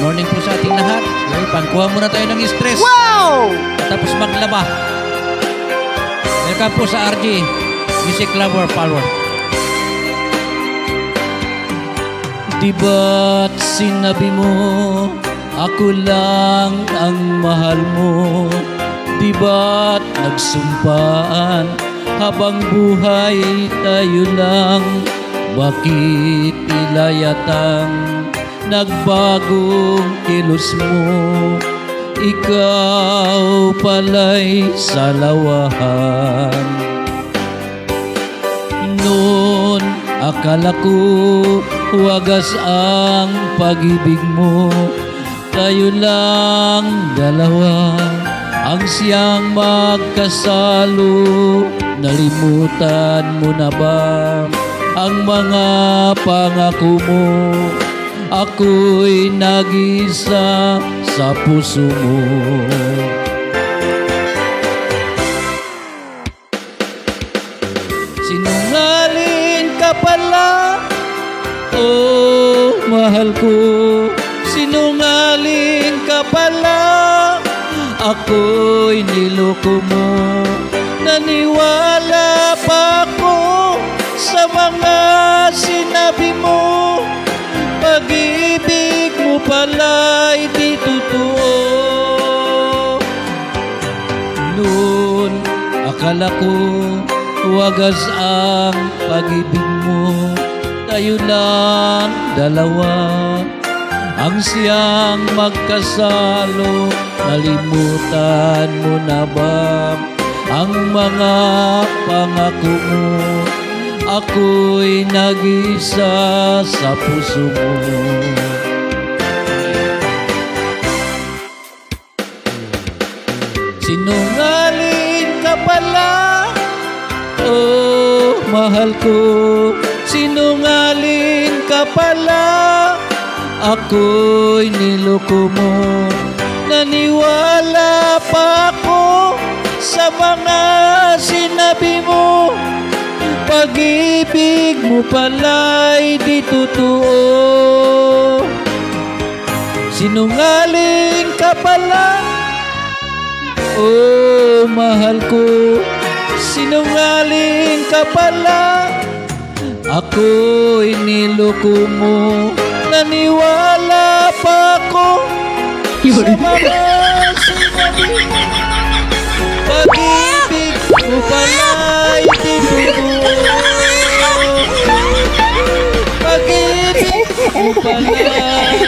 Morning po sa ating lahat. Okay, pangkuha muna tayo ng stress. Wow! Tapos maglaba. Welcome po sa RG Music Lover Power. Di ba't sinabi mo ako lang ang mahal mo? Di ba't nagsumpaan habang buhay tayo lang? Bakit tila yatang nagbagong kilos mo? Ikaw pala'y salawahan. Noon akala ko wagas ang pag-ibig mo. Tayo lang dalawa ang siyang magkasalo. Nalimutan mo na ba ang mga pangako mo? Ako'y nag-isa sa puso mo. Sinungaling ka pala, oh mahal ko. Sinungaling ka pala, ako'y niloko mo. Naniwala pa ako sa mga sinabi mo. Pag-ibig mo pala'y di totoo. Noon akala ko wagas ang pag-ibig mo. Tayo lang dalawa ang siyang magkasalo. Nalimutan mo na ba ang mga pangako mo? Ako'y nag-isa sa puso mo. Sinungaling ka pala, oh mahal ko. Sinungaling ka pala, ako'y niloko mo. Naniwala pa ako sa mga sinabi mo. Pag-ibig mo pala'y di totoo. Sinungaling ka pala, oh mahal ko. Sinungaling ka pala, ako'y niloko mo. Naniwala pa ako sa mga sinabi mo. Pag-ibig mo pala'y di totoo. Pag-ibig mo pala'y